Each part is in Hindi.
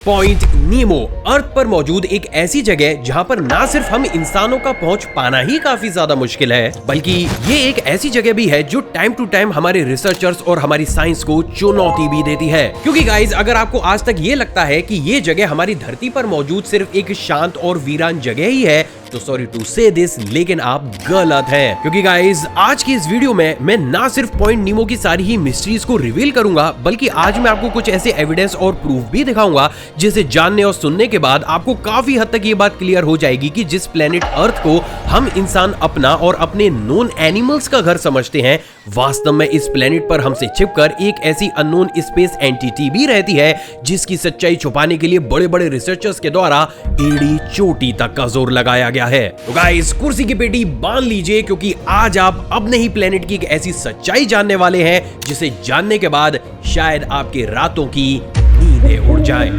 पॉइंट नीमो अर्थ पर मौजूद एक ऐसी जगह जहां पर ना सिर्फ हम इंसानों का पहुंच पाना ही काफी ज्यादा मुश्किल है, बल्कि ये एक ऐसी जगह भी है जो टाइम टू टाइम हमारे रिसर्चर्स और हमारी साइंस को चुनौती भी देती है। क्योंकि गाइज, अगर आपको आज तक ये लगता है कि ये जगह हमारी धरती पर मौजूद सिर्फ एक शांत और वीरान जगह ही है, तो सॉरी टू से दिस, लेकिन आप गलत हैं। क्योंकि गाइज, आज की इस वीडियो में मैं ना सिर्फ पॉइंट नीमो की सारी ही मिस्ट्रीज को रिवील करूंगा, बल्कि आज मैं आपको कुछ ऐसे एविडेंस और प्रूफ भी दिखाऊंगा जिसे जानने और सुनने के बाद आपको काफी हद तक ये बात क्लियर हो जाएगी कि जिस प्लेनेट अर्थ को हम इंसान अपना और अपने नोन एनिमल्स का घर समझते हैं, वास्तव में इस प्लेनेट पर हमसे छिपकर एक ऐसी अननोन स्पेस एंटिटी भी रहती है जिसकी सच्चाई छुपाने के लिए बड़े बड़े रिसर्चर्स के द्वारा एड़ी चोटी तक का जोर लगाया गया है। तो गाइस, कुर्सी की पेटी बांध लीजिए, क्योंकि आज आप अब नहीं प्लेनेट की एक ऐसी सच्चाई जानने वाले हैं जिसे जानने के बाद शायद आपके रातों की नींदें उड़ जाएं।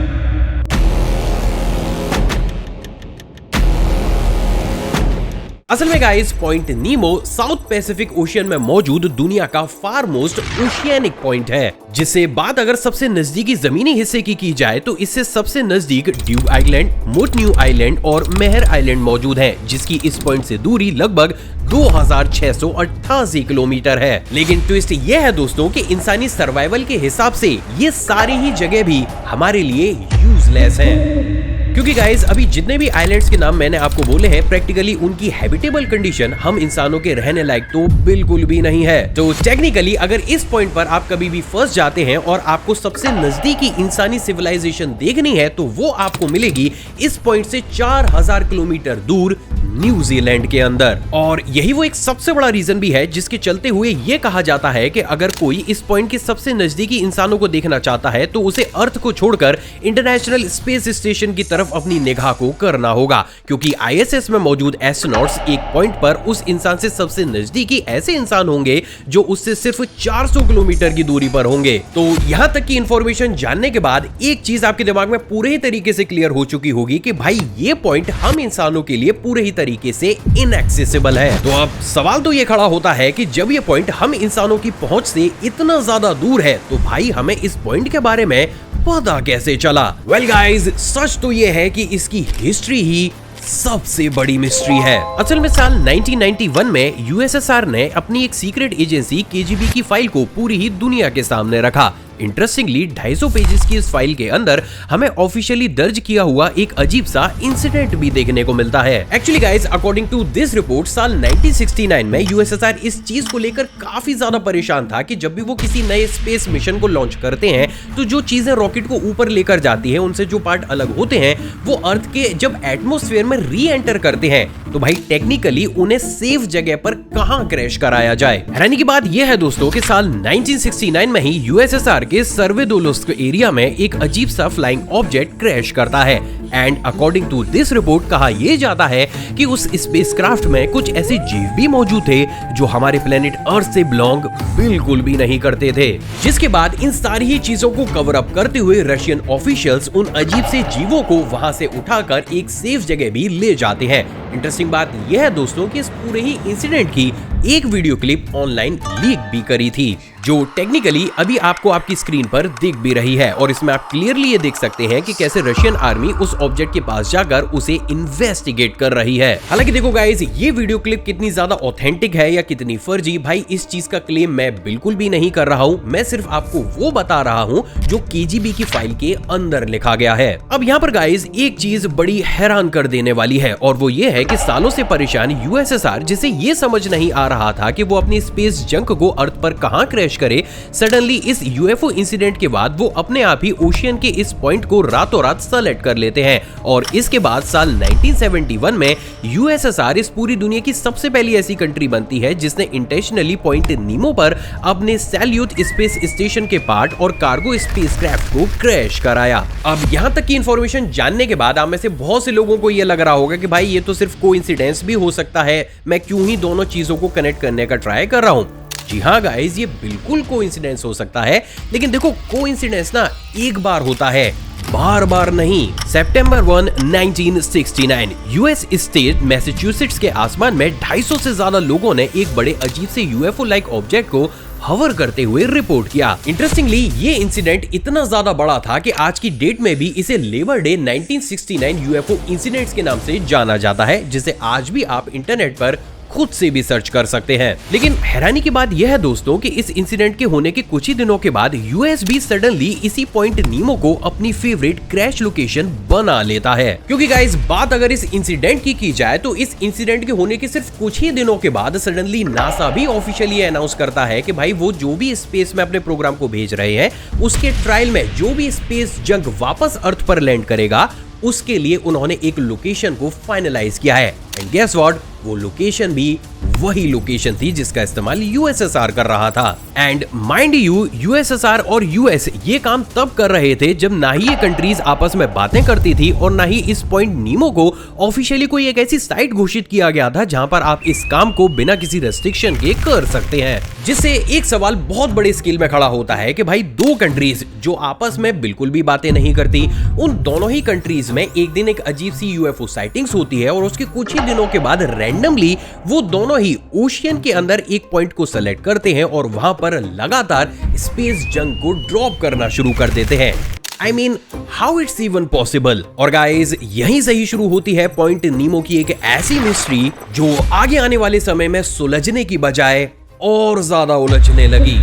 असल में गाइस, पॉइंट नीमो साउथ पैसिफिक ओशियन में मौजूद दुनिया का फार मोस्ट ओशियनिक पॉइंट है, जिससे बात अगर सबसे नजदीकी जमीनी हिस्से की जाए तो इससे सबसे नजदीक ड्यू आइलैंड, मोट न्यू आइलैंड और मेहर आइलैंड मौजूद है, जिसकी इस पॉइंट से दूरी लगभग 2688 किलोमीटर है। लेकिन ट्विस्ट यह है दोस्तों कि इंसानी सर्वाइवल के हिसाब से ये सारी ही जगह भी हमारे लिए यूजलेस है। क्योंकि गाइस, अभी जितने भी आइलैंड्स के नाम मैंने आपको बोले हैं, प्रैक्टिकली उनकी हैबिटेबल कंडीशन हम इंसानों के रहने लायक तो बिल्कुल भी नहीं है। तो टेक्निकली अगर इस पॉइंट पर आप कभी भी फंस जाते हैं और आपको सबसे नजदीकी इंसानी सिविलाइजेशन देखनी है, तो वो आपको मिलेगी इस पॉइंट से 4000 किलोमीटर दूर न्यूजीलैंड के अंदर। और यही वो एक सबसे बड़ा रीजन भी है जिसके चलते हुए ये कहा जाता है कि अगर कोई इस पॉइंट के सबसे नजदीकी इंसानों को देखना चाहता है तो उसे अर्थ को छोड़कर इंटरनेशनल स्पेस स्टेशन की तरफ अपनी निगाह को करना होगा, क्योंकि आईएसएस में मौजूद एस्ट्रोनॉट्स एक पॉइंट पर उस इंसान से सबसे नजदीकी ऐसे इंसान होंगे जो उससे सिर्फ 400 किलोमीटर की दूरी पर होंगे। तो यहां तक की इंफॉर्मेशन जानने के बाद एक चीज आपके दिमाग में पूरे ही तरीके से क्लियर हो चुकी होगी कि भाई ये पॉइंट हम इंसानों के लिए पूरे ही तरीके से इनएक्सेसिबल है। तो अब सवाल तो ये खड़ा होता है कि जब ये पॉइंट हम इंसानों की पहुंच से इतना ज्यादा दूर है, तो भाई हमें इस पॉइंट के बारे में पता कैसे चला? वेल गाइज, सच तो ये है कि इसकी हिस्ट्री ही सबसे बड़ी मिस्ट्री है। असल में साल 1991 में यूएसएसआर ने अपनी एक सीक्रेट एजेंसी केजीबी की फाइल को पूरी ही दुनिया के सामने रखा। इंटरेस्टिंगली 250 पेजेस की इस फाइल के अंदर हमें ऑफिशियली दर्ज किया हुआ एक अजीब सा इंसिडेंट भी देखने को मिलता है। Actually guys, according to this report, साल 1969 में यूएसएसआर इस चीज को लेकर काफी ज्यादा परेशान था कि जब भी वो किसी नए स्पेस मिशन को लॉन्च करते हैं तो जो चीजें रॉकेट को ऊपर लेकर जाती है, उनसे जो पार्ट अलग होते हैं, वो अर्थ के जब एटमॉस्फेयर में री एंटर करते हैं तो भाई टेक्निकली उन्हें सेफ जगह पर कहां क्रैश कराया जाए। हैरानी की बात यह है दोस्तों कि साल 1969 में ही यूएसएसआर के सर्वेदोलोस्क एरिया में एक अजीब सा फ्लाइंग ऑब्जेक्ट क्रैश करता है। And according to this report कहा यह जाता है कि उस स्पेसक्राफ्ट में कुछ ऐसे जीव भी मौजूद थे जो हमारे प्लेनेट अर्थ से बिलोंग बिल्कुल भी नहीं करते थे। जिसके बाद इन सारी ही चीजों को कवर अप करते हुए रशियन ऑफिशियल्स उन अजीब से जीवों को वहां से उठाकर एक सेफ जगह भी ले जाते हैं। इंटरेस्टिंग बात यह है दोस्तों कि इस पूरे ही इंसिडेंट की एक वीडियो क्लिप ऑनलाइन लीक भी करी थी, जो टेक्निकली अभी आपको आपकी स्क्रीन पर दिख भी रही है। और इसमें आप क्लियरली ये देख सकते हैं कि कैसे रशियन आर्मी उस ऑब्जेक्ट के पास जाकर उसे इन्वेस्टिगेट कर रही है। हालांकि देखो गाइस, ये वीडियो क्लिप कितनी ज्यादा ऑथेंटिक है या कितनी फर्जी, भाई इस चीज का क्लेम मैं बिल्कुल भी नहीं कर रहा हूँ। मैं सिर्फ आपको वो बता रहा हूँ जो केजीबी की फाइल के अंदर लिखा गया है। अब यहाँ पर गाइस एक चीज बड़ी हैरान कर देने वाली है, और वो ये है कि सालों से परेशान यूएसएसआर, जिसे ये समझ नहीं आ रहा था कि वो अपनी स्पेस जंक को अर्थ पर कहां क्रैश करे, सडनली इस यूएफओ इंसिडेंट के बाद वो अपने आप ही ओशियन के इस पॉइंट को रातों रात सेलेक्ट कर लेते हैं। और इसके बाद साल 1971 में यूएसएसआर इस पूरी दुनिया की सबसे पहली ऐसी कंट्री बनती है जिसने इंटेंशनली पॉइंट नीमो पर अपने सैल्यूट स्पेस स्टेशन के पार्ट और कार्गो स्पेसक्राफ्ट को क्रैश कराया। अब यहाँ तक की इंफॉर्मेशन जानने के बाद आप में से बहुत से लोगों को यह लग रहा होगा कि भाई ये तो सिर्फ कोइंसिडेंस भी हो सकता है, मैं क्यों ही दोनों चीजों को कनेक्ट करने का ट्राई कर रहा हूं। जी हाँ गाइस, ये बिल्कुल कोइंसिडेंस हो सकता है, लेकिन देखो कोइंसिडेंस ना एक बार होता है, बार बार नहीं। सितंबर 1, 1969 यूएस स्टेट मैसेच्यूसेट्स के आसमान में 250 से ज्यादा लोगों ने एक बड़े अजीब से यूएफओ लाइक ऑब्जेक्ट को हवर करते हुए रिपोर्ट किया। इंटरेस्टिंगली ये इंसिडेंट इतना ज्यादा बड़ा था कि आज की डेट में भी इसे लेबर डे 1969 यूएफओ इंसिडेंट्स के नाम से जाना जाता है, जिसे आज भी आप इंटरनेट पर खुद से भी सर्च कर सकते हैं। लेकिन हैरानी की बात यह है दोस्तों कि इस इंसिडेंट के होने के कुछ ही दिनों के बाद यूएस भी सडनली इसी पॉइंट नीमो को अपनी फेवरेट क्रैश लोकेशन बना लेता है। क्योंकि गाइस बात अगर इस इंसिडेंट की जाए तो इस इंसिडेंट के होने के सिर्फ कुछ ही दिनों के बाद सडनली नासा भी ऑफिशियली अनाउंस करता है कि भाई वो जो भी स्पेस में अपने प्रोग्राम को भेज रहे हैं उसके ट्रायल में जो भी स्पेस जंक वापस अर्थ पर लैंड करेगा उसके लिए उन्होंने एक लोकेशन को फाइनलाइज किया है। एंड गेस व्हाट, वो लोकेशन भी वही लोकेशन थी जिसका इस्तेमाल यूएसएसआर कर रहा था। एंड माइंड यू, यूएसएसआर और यूएस ये काम तब कर रहे थे जब ना ही ये कंट्रीज आपस में बातें करती थी और ना ही इस पॉइंट नीमो को ऑफिशियली कोई एक ऐसी साइट घोषित किया गया था जहां पर आप इस काम को बिना किसी रेस्ट्रिक्शन के कर सकते हैं। जिससे एक सवाल बहुत बड़े स्केल में खड़ा होता है कि भाई दो कंट्रीज जो आपस में बिल्कुल भी बातें नहीं करती, उन दोनों ही कंट्रीज में एक दिन एक अजीब सी यूएफओ साइटिंग्स होती है और उसके कुछ ही दिनों के बाद रैंडमली वो दोनों ही ओशियन के अंदर एक पॉइंट को सेलेक्ट करते हैं और वहां पर लगातार स्पेस जंक को ड्रॉप करना शुरू कर देते हैं। I mean, how it's even possible? और गाइज यहीं से ही शुरू होती है पॉइंट नीमो की एक ऐसी मिस्ट्री जो आगे आने वाले समय में सुलझने की बजाय और ज्यादा उलझने लगी।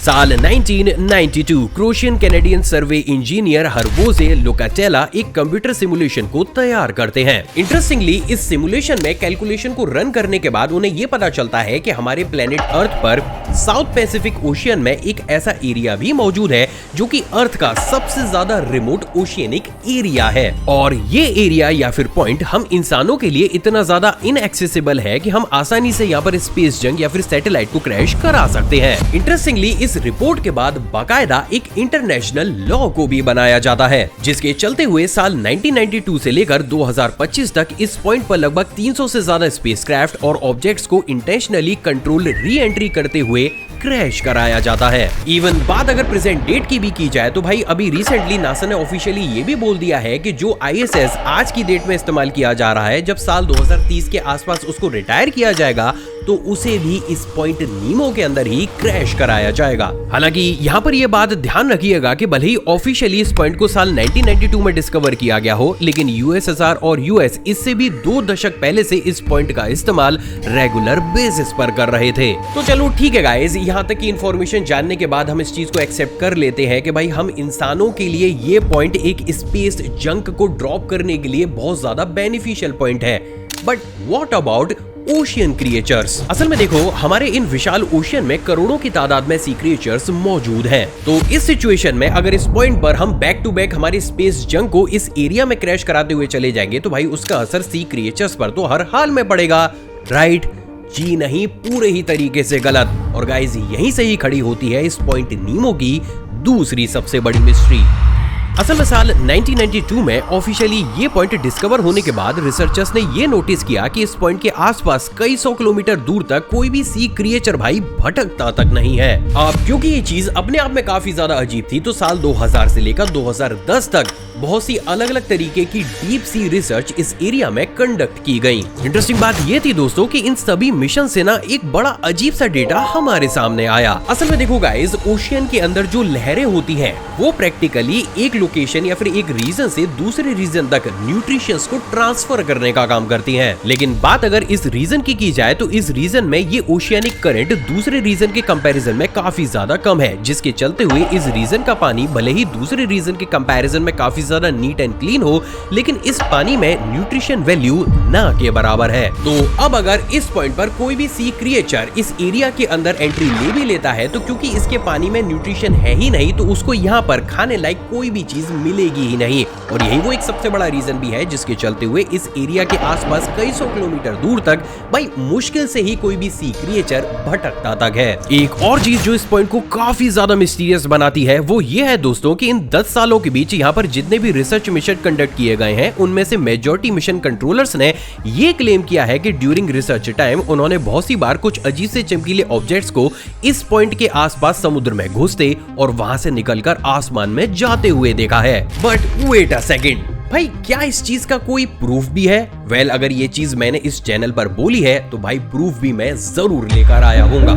साल 1992 क्रोशियन कैनेडियन सर्वे इंजीनियर हरवोजे लोकाटेला एक कंप्यूटर सिमुलेशन को तैयार करते हैं। इंटरेस्टिंगली इस सिमुलेशन में कैलकुलेशन को रन करने के बाद उन्हें यह पता चलता है कि हमारे प्लेनेट अर्थ पर साउथ पैसिफिक ओशियन में एक ऐसा एरिया भी मौजूद है जो कि अर्थ का सबसे ज्यादा रिमोट ओशियनिक एरिया है और ये एरिया या फिर पॉइंट हम इंसानों के लिए इतना ज्यादा इनएक्सेसिबल है कि हम आसानी से यहाँ पर स्पेस जंक या फिर सैटेलाइट को क्रैश करा सकते हैं। इंटरेस्टिंगली इस रिपोर्ट के बाद बाकायदा एक इंटरनेशनल लॉ को भी बनाया जाता है जिसके चलते हुए साल 1992 से लेकर 2025 तक इस पॉइंट पर लगभग 300 से ज्यादा स्पेसक्राफ्ट और ऑब्जेक्ट्स को इंटेंशनली कंट्रोल री एंट्री करते हुए क्रैश कराया जाता है। इवन बात अगर प्रेजेंट डेट की भी की जाए तो भाई अभी रिसेंटली नासा ने ऑफिशियली ये भी बोल दिया है कि जो आईएसएस आज की डेट में इस्तेमाल किया जा रहा है, जब साल 2030 के आसपास उसको रिटायर किया जाएगा तो उसे भी इस पॉइंट नीमो के अंदर ही क्रैश कराया जाएगा। हालांकि यहाँ पर यह बात ध्यान रखिएगा कि भले ही ऑफिशियली इस पॉइंट को साल 1992 में डिस्कवर किया गया हो, लेकिन यूएसएसआर और यूएस इससे भी 2 दशक पहले से इस पॉइंट का इस्तेमाल रेगुलर बेसिस पर कर रहे थे। तो चलो ठीक है गाइस, यहाँ तक की इन्फॉर्मेशन जानने के बाद हम इस चीज को एक्सेप्ट कर लेते हैं कि भाई हम इंसानों के लिए ये पॉइंट एक स्पेस जंक को ड्रॉप करने के लिए बहुत ज्यादा बेनिफिशियल पॉइंट है। But what about ocean creatures? असल में देखो, हमारे इन विशाल ओशियन में करोड़ों की तादाद में सी क्रिएचर्स मौजूद हैं। तो इस सिचुएशन में अगर इस पॉइंट पर हम बैक टू बैक हमारे स्पेस जंक को इस एरिया में क्रैश कराते हुए चले जाएंगे तो भाई उसका असर सी क्रिएचर्स पर तो हर हाल में पड़ेगा, राइट? जी नहीं, पूरे ही तरीके से गलत। और गाइस यहीं से ही खड़ी होती है इस पॉइंट नीमो की दूसरी सबसे बड़ी मिस्ट्री। असल में साल 1992 में ऑफिशियली ये पॉइंट डिस्कवर होने के बाद रिसर्चर्स ने ये नोटिस किया कि इस पॉइंट के आसपास कई 100 किलोमीटर दूर तक कोई भी सी क्रिएचर भाई भटकता तक नहीं है। अब क्योंकि ये चीज अपने आप में काफी ज्यादा अजीब थी तो साल 2000 से लेकर 2010 तक बहुत सी अलग अलग तरीके की डीप सी रिसर्च इस एरिया में कंडक्ट की गई। इंटरेस्टिंग बात ये थी दोस्तों कि इन सभी मिशन से ना एक बड़ा अजीब सा डेटा हमारे सामने आया। असल में देखो गाइस, ओशियन के अंदर जो लहरें होती हैं वो प्रैक्टिकली एक लोकेशन या फिर एक रीजन से दूसरे रीजन तक न्यूट्रिशंस को ट्रांसफर करने का काम करती हैं। लेकिन बात अगर इस रीजन की जाए तो इस रीजन में ये ओशियनिक करंट दूसरे रीजन के कंपैरिजन में काफी ज्यादा कम है, जिसके चलते हुए इस रीजन का पानी भले ही दूसरे रीजन के कंपैरिजन में काफी ज्यादा नीट एंड क्लीन हो, लेकिन इस पानी में न्यूट्रिशन वैल्यू ना के बराबर है। तो अब अगर इस पॉइंट पर कोई भी सी क्रिएचर इस एरिया के अंदर एंट्री ले भी लेता है तो क्योंकि इसके पानी में न्यूट्रिशन है ही नहीं तो उसको यहाँ पर खाने लायक कोई भी चीज मिलेगी ही नहीं। और यही वो एक सबसे बड़ा रीजन भी है जिसके चलते हुए इस एरिया के आसपास कई 100 किलोमीटर दूर तक भाई मुश्किल से ही कोई भी सी क्रिएचर भटकता तक है। एक और चीज जो इस पॉइंट को काफी ज्यादा मिस्टीरियस बनाती है वो ये है दोस्तों कि इन 10 सालों के बीच यहाँ पर जितने भी रिसर्च मिशन कंडक्ट किए गए हैं उनमें से मेजॉरिटी मिशन कंट्रोलर्स ने ये क्लेम किया है कि ड्यूरिंग रिसर्च टाइम उन्होंने बहुत सी बार कुछ अजीब से चमकीले ऑब्जेक्ट्स को इस पॉइंट के आसपास समुद्र में घुसते और वहां से निकलकर आसमान में जाते हुए देखा है। बट वेट अ सेकंड, भाई क्या इस चीज का कोई प्रूफ भी है? वेल, अगर ये चीज मैंने इस चैनल पर बोली है तो भाई प्रूफ भी मैं जरूर लेकर आया हूँगा।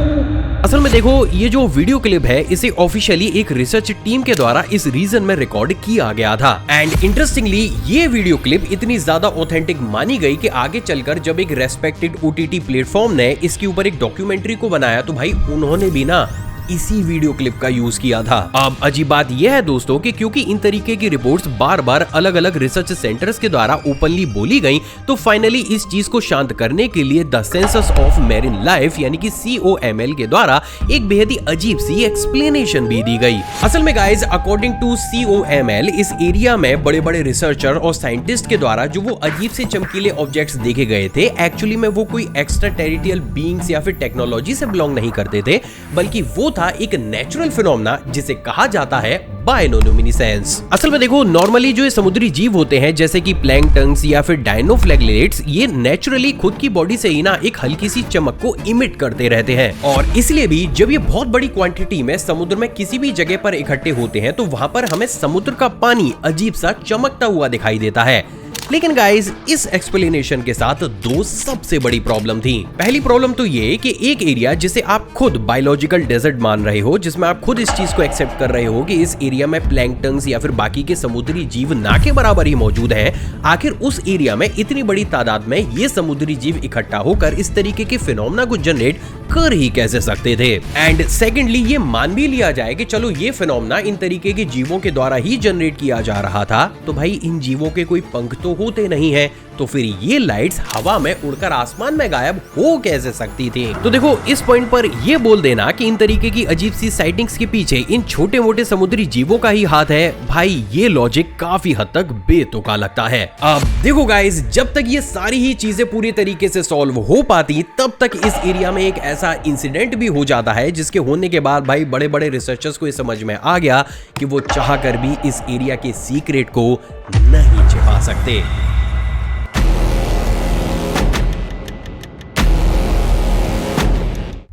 असल में देखो, ये जो वीडियो क्लिप है इसे ऑफिशियली एक रिसर्च टीम के द्वारा इस रीजन में रिकॉर्ड किया गया था। एंड इंटरेस्टिंगली ये वीडियो क्लिप इतनी ज्यादा ऑथेंटिक मानी गई कि आगे चलकर जब एक रेस्पेक्टेड OTT प्लेटफॉर्म ने इसके ऊपर एक डॉक्यूमेंट्री को बनाया तो भाई उन्होंने भी ना इसी वीडियो क्लिप का यूज किया था। अब अजीब बात यह है दोस्तों कि क्योंकि इन तरीके की रिपोर्ट्स बार बार अलग अलग रिसर्च सेंटर्स के द्वारा ओपनली बोली गई, तो फाइनली इस चीज को शांत करने के लिए the census of marine life यानी कि COML के द्वारा एक बेहद ही अजीब सी एक्सप्लेनेशन भी दी गई। असल में गाइज, अकॉर्डिंग टू COML इस एरिया में बड़े बड़े रिसर्चर और साइंटिस्ट के द्वारा जो वो अजीब से चमकीले ऑब्जेक्ट्स देखे गए थे, एक्चुअली में वो कोई एक्स्ट्रा टेरिटोरियल बीइंग्स या फिर टेक्नोलॉजी से बिलोंग नहीं करते थे, बल्कि वो था एक नेचुरल फिनोमेना जिसे कहा जाता है बायोलुमिनेसेंस। असल में देखो, नॉर्मली जो ये समुद्री जीव होते हैं जैसे कि प्लैंकटन्स या फिर डायनोफ्लैगेलेट्स, ये नेचुरली खुद की बॉडी से ही ना एक हल्की सी चमक को इमिट करते रहते हैं। और इसलिए भी जब ये बहुत बड़ी क्वांटिटी में समुद्र में किसी भी जगह पर इकट्ठे होते हैं तो वहां पर हमें समुद्र का पानी अजीब सा चमकता हुआ दिखाई देता है। लेकिन गाइज, इस एक्सप्लेनेशन के साथ दो सबसे बड़ी प्रॉब्लम थी। पहली प्रॉब्लम तो ये कि एक एरिया जिसे आप खुद बायोलॉजिकल डेजर्ट मान रहे हो, जिसमें आप खुद इस चीज को एक्सेप्ट कर रहे हो कि इस एरिया में प्लैंकटन्स या फिर बाकी के समुद्री जीव ना के बराबर ही मौजूद हैं, आखिर उस एरिया में इतनी बड़ी तादाद में ये समुद्री जीव इकट्ठा होकर इस तरीके के फिनोमेना को जनरेट कर ही कैसे सकते थे? एंड सेकेंडली, ये मान भी लिया जाए कि चलो ये फिनोमेना इन तरीके के जीवों के द्वारा ही जनरेट किया जा रहा था, तो भाई इन जीवों के कोई पंख तो होते नहीं है, तो फिर ये लाइट्स हवा में उड़कर आसमान में गायब हो कैसे सकती थी? तो देखो, इस पॉइंट पर ये बोल देना कि इन तरीके की अजीब सी साइटिंग्स के पीछे इन छोटे मोटे समुद्री जीवों का ही हाथ है, भाई ये लॉजिक काफी हद तक बेतुका लगता है। अब देखो गाइस, जब तक ये सारी ही चीजें पूरी तरीके से सॉल्व हो पाती तब तक इस एरिया में एक ऐसा इंसिडेंट भी हो जाता है जिसके होने के बाद भाई बड़े बड़े रिसर्चर्स को ये समझ में आ गया कि वो चाह कर भी इस एरिया के सीक्रेट को नहीं छिपा सकते।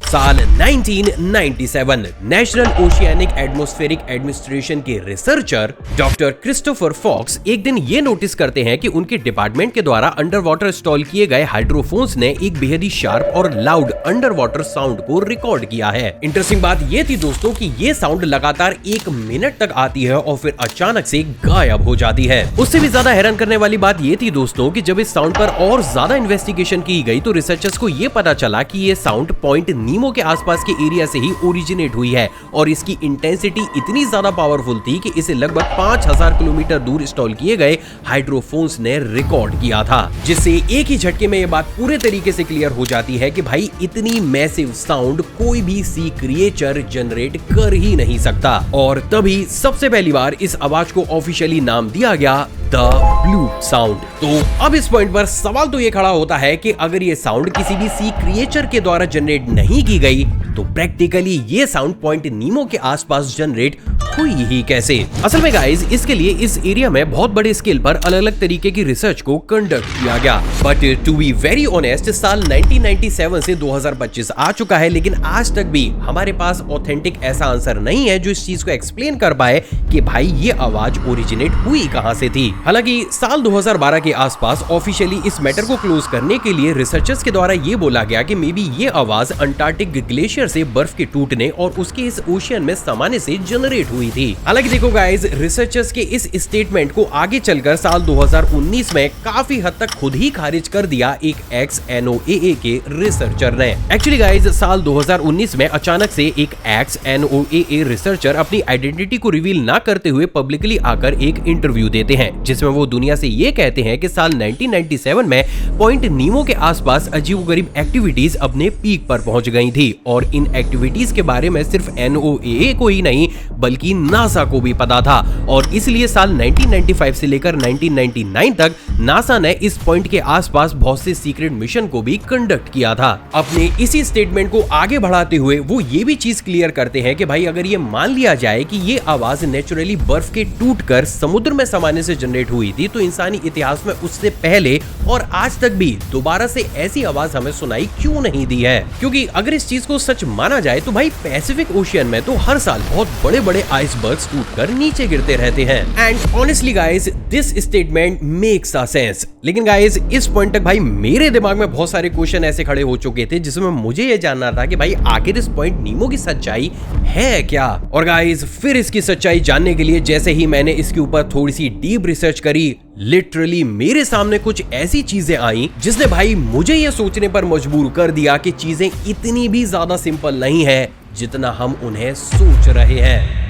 साल 1997 नेशनल ओशियानिक एटमॉस्फेरिक एडमिनिस्ट्रेशन के रिसर्चर डॉक्टर क्रिस्टोफर फॉक्स एक दिन ये नोटिस करते हैं कि उनके डिपार्टमेंट के द्वारा अंडर वाटर इंस्टॉल किए गए हाइड्रोफोन्स ने एक बेहद ही शार्प और लाउड अंडर वाटर साउंड को रिकॉर्ड किया है। इंटरेस्टिंग बात ये थी दोस्तों कि ये साउंड लगातार 1 मिनट तक आती है और फिर अचानक से गायब हो जाती है। उससे भी ज्यादा हैरान करने वाली बात ये थी दोस्तों कि जब इस साउंड पर और ज्यादा इन्वेस्टिगेशन की गई तो रिसर्चर्स को ये पता चला कि ये साउंड पॉइंट नीमो के आसपास के एरिया से ही ओरिजिनेट हुई है और इसकी इंटेंसिटी इतनी ज्यादा पावरफुल थी कि इसे लगभग 5000 किलोमीटर दूर इंस्टॉल किए गए हाइड्रोफोन्स ने रिकॉर्ड किया था, जिससे एक ही झटके में ये बात पूरे तरीके से क्लियर हो जाती है कि भाई इतनी मैसिव साउंड कोई भी सी क्रिएचर जनरेट कर ही नहीं सकता। और तभी सबसे पहली बार इस आवाज को ऑफिशियली नाम दिया गया द ब्लू साउंड। तो अब इस पॉइंट पर सवाल तो ये खड़ा होता है कि अगर ये साउंड किसी भी सी क्रिएचर के द्वारा जनरेट नहीं की गई तो प्रैक्टिकली ये साउंड पॉइंट नीमो के आसपास जनरेट हुई ही कैसे? असल में गाइस, इसके लिए इस एरिया में बहुत बड़े स्केल पर अलग अलग तरीके की रिसर्च को कंडक्ट किया गया, but to be very honest साल 1997 से 2025 आ चुका है, लेकिन आज तक भी हमारे पास ऑथेंटिक ऐसा आंसर नहीं है जो इस चीज को एक्सप्लेन कर पाए कि भाई ये आवाज ओरिजिनेट हुई कहां से थी। हालांकि साल 2012 के आसपास ऑफिशियली इस मैटर को क्लोज करने के लिए रिसर्चर्स के द्वारा ये बोला गया कि मे बी ये आवाज अंटार्कटिक ग्लेशियर से बर्फ के टूटने और उसके इस ओशियन में समाने से जनरेट हुई थी। हालांकि देखो गाइस, रिसर्चर्स के इस स्टेटमेंट को आगे चलकर साल 2019 में काफी हद तक खुद ही खारिज कर दिया एक ex-NOAA के रिसर्चर ने। एक्चुअली गाइस, साल 2019 में अचानक से एक ex-NOAA रिसर्चर अपनी आइडेंटिटी को रिवील ना करते हुए पब्लिकली आकर एक इंटरव्यू देते हैं, जिसमें वो दुनिया से ये कहते हैं कि साल 1997 में पॉइंट नीमो के आसपास अजीबोगरीब एक्टिविटीज अपने पीक पर पहुंच गई थी और इन एक्टिविटीज के बारे में सिर्फ NOAA को ही नहीं बल्कि नासा को भी पता था और इसलिए साल 1995 से लेकर 1999 तक नासा ने इस पॉइंट के आसपास बहुत से सीक्रेट मिशन को भी कंडक्ट किया था। अपने इसी स्टेटमेंट को आगे बढ़ाते हुए वो ये भी चीज क्लियर करते हैं कि भाई अगर ये मान लिया जाए कि ये आवाज नेचुरली बर्फ के टूटकर समुद्र में समाने से जनरेट हुई थी तो इंसानी इतिहास में उससे पहले और आज तक भी दोबारा से ऐसी आवाज हमें सुनाई क्यों नहीं दी है? क्योंकि अगर इस चीज को सच माना जाए तो भाई पैसिफिक ओशियन में तो हर साल बहुत बड़े बड़े आइसबर्ग्स टूटकर नीचे गिरते रहते हैं। And honestly guys this statement makes a sense. लेकिन गाइस इस पॉइंट तक भाई मेरे दिमाग में बहुत सारे क्वेश्चन ऐसे खड़े हो चुके थे जिसमें मुझे ये जानना था कि भाई आखिर इस पॉइंट नीमो की सच्चाई है क्या। और गाइस फिर इसकी सच्चाई जानने के लिए जैसे ही मैंने इसके ऊपर थोड़ी सी डीप रिसर्च करी, लिटरली मेरे सामने कुछ ऐसी चीजें आई जिसने भाई मुझे ये सोचने पर मजबूर कर दिया कि चीजें इतनी भी ज्यादा सिंपल नहीं है जितना हम उन्हें सोच रहे हैं।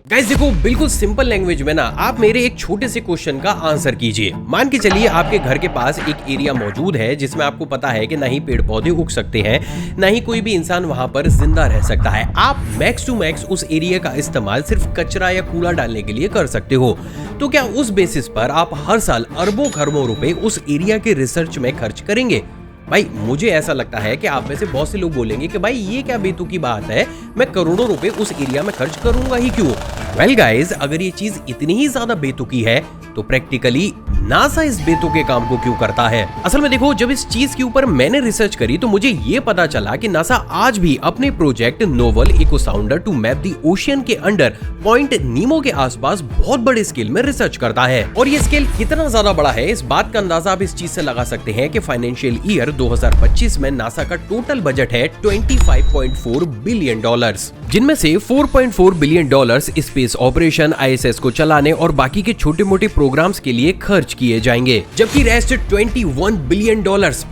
गाइस देखो बिल्कुल सिंपल लैंग्वेज में ना आप मेरे एक छोटे से क्वेश्चन का आंसर कीजिए। मान के चलिए आपके घर के पास एक एरिया मौजूद है जिसमें आपको पता है कि ना ही पेड़ पौधे उग सकते हैं, ना ही कोई भी इंसान वहां पर जिंदा रह सकता है। आप मैक्स टू मैक्स उस एरिया का इस्तेमाल सिर्फ कचरा या कूड़ा डालने के लिए कर सकते हो। तो क्या उस बेसिस पर आप हर साल अरबों खरबों रुपए उस एरिया के रिसर्च में खर्च करेंगे? भाई मुझे ऐसा लगता है कि आप में से बहुत से लोग बोलेंगे कि भाई ये क्या बेतुकी बात है, मैं करोड़ों रुपए उस एरिया में खर्च करूंगा ही क्यों। वेल गाइस अगर ये चीज इतनी ही ज्यादा बेतुकी है तो प्रैक्टिकली नासा इस बेतुके काम को क्यों करता है। असल में देखो जब इस चीज के ऊपर मैंने रिसर्च करी तो मुझे ये पता चला कि नासा आज भी अपने project novel echo sounder to map the ocean के अंडर पॉइंट नीमो के आसपास बहुत बड़े स्केल में रिसर्च करता है। और ये स्केल कितना ज्यादा बड़ा है इस बात का अंदाजा आप इस चीज से लगा सकते हैं कि फाइनेंशियल ईयर 2025 में नासा का टोटल बजट है $25.4 बिलियन, जिनमें से $4.4 बिलियन स्पेस ऑपरेशन ISS को चलाने और बाकी के छोटे मोटे प्रोग्राम्स के लिए खर्च किए जाएंगे, जबकि रेस्ट $21 बिलियन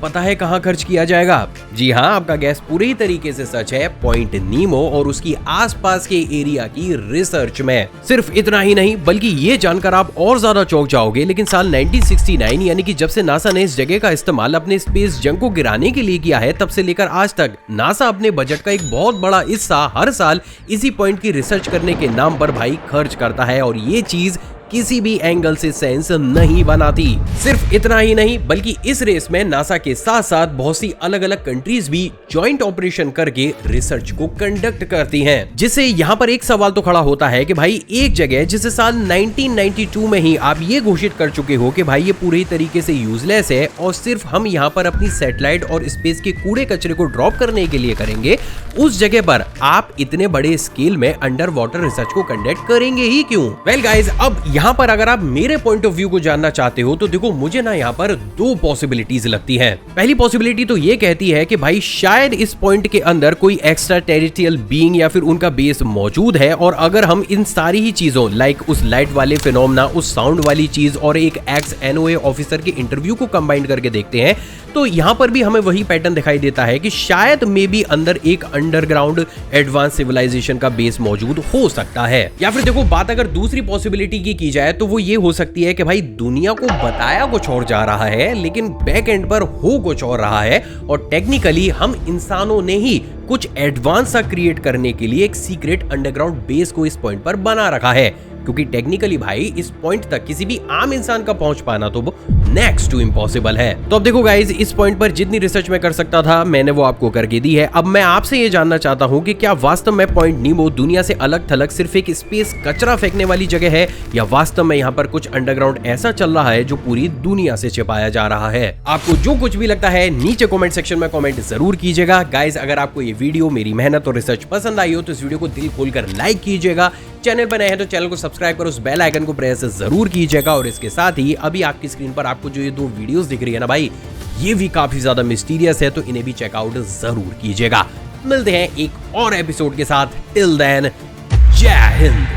पता है कहां खर्च किया जाएगा? जी हां आपका गैस पूरी तरीके से सच है, पॉइंट नीमो और उसकी आसपास के एरिया की रिसर्च में। सिर्फ इतना ही नहीं बल्कि ये जानकर आप और ज्यादा चौंक जाओगे, लेकिन साल 1969 यानी कि जब से नासा ने इस जगह का इस्तेमाल अपने स्पेस जंग को गिराने के लिए किया है तब से लेकर आज तक नासा अपने बजट का एक बहुत बड़ा हिस्सा हर साल इसी पॉइंट की रिसर्च करने के नाम पर भाई खर्च करता है। और ये चीज किसी भी एंगल से सेंस नहीं बनाती। सिर्फ इतना ही नहीं बल्कि इस रेस में नासा के साथ साथ बहुत सी अलग अलग कंट्रीज भी जॉइंट ऑपरेशन करके रिसर्च को कंडक्ट करती हैं, जिससे यहाँ पर एक सवाल तो खड़ा होता है कि भाई एक जगह जिसे साल 1992 में ही आप ये घोषित कर चुके हो कि भाई ये पूरी तरीके से यूजलेस है और सिर्फ हम यहाँ पर अपनी सैटेलाइट और स्पेस के कूड़े कचरे को ड्रॉप करने के लिए करेंगे, उस जगह पर आप इतने बड़े स्केल में अंडर वाटर रिसर्च को कंडक्ट करेंगे ही क्यों? वेल गाइज अब यहाँ पर अगर आप मेरे पॉइंट ऑफ व्यू को जानना चाहते हो तो देखो मुझे ना यहाँ पर दो पॉसिबिलिटीज लगती हैं। पहली पॉसिबिलिटी तो ये कहती है कि भाई शायद इस पॉइंट के अंदर कोई एक्स्ट्रा टेरिटोरियल बीइंग या फिर उनका बेस मौजूद है, और अगर हम इन सारी ही चीजों लाइक उस लाइट वाले फिनोमेना, उस साउंड वाली चीज और एक एक्स NOAA ऑफिसर के इंटरव्यू को कंबाइन करके देखते हैं तो यहाँ पर भी हमें वही पैटर्न दिखाई देता है कि शायद मे बी अंदर एक अंडरग्राउंड एडवांस सिविलाइजेशन का बेस मौजूद हो सकता है। या फिर देखो बात अगर दूसरी पॉसिबिलिटी की जाए तो वो ये हो सकती है कि भाई दुनिया को बताया कुछ और जा रहा है लेकिन बैक एंड पर हो कुछ और रहा है, और टेक्निकली हम इंसानों ने ही कुछ एडवांस सा क्रिएट करने के लिए एक सीक्रेट अंडरग्राउंड बेस को इस पॉइंट पर बना रखा है, क्योंकि टेक्निकली भाई इस पॉइंट तक किसी भी आम इंसान का पहुंच पाना तो वो नेक्स्ट टू इम्पॉसिबल है। तो अब देखो गाइज इस पॉइंट पर जितनी रिसर्च मैं कर सकता था मैंने वो आपको करके दी है। अब मैं आपसे ये जानना चाहता हूँ कि क्या वास्तव में पॉइंट नीमो दुनिया से अलग थलग सिर्फ एक स्पेस कचरा फेंकने वाली जगह है, या वास्तव में यहाँ पर कुछ अंडरग्राउंड ऐसा चल रहा है जो पूरी दुनिया से छिपाया जा रहा है? आपको जो कुछ भी लगता है नीचे कॉमेंट सेक्शन में कॉमेंट जरूर कीजिएगा। गाइज अगर आपको ये वीडियो मेरी मेहनत और रिसर्च पसंद आई हो तो इस वीडियो को दिल खोलकर लाइक कीजिएगा। चैनल पर नए हैं तो चैनल को सब्सक्राइब कर उस बेल आइकन को प्रेस जरूर कीजिएगा। और इसके साथ ही अभी आपकी स्क्रीन पर आपको जो ये दो वीडियोस दिख रही है ना भाई, ये भी काफी ज्यादा मिस्टीरियस है तो इन्हें भी चेकआउट जरूर कीजिएगा। मिलते हैं एक और एपिसोड के साथ, टिल देन जय हिंद।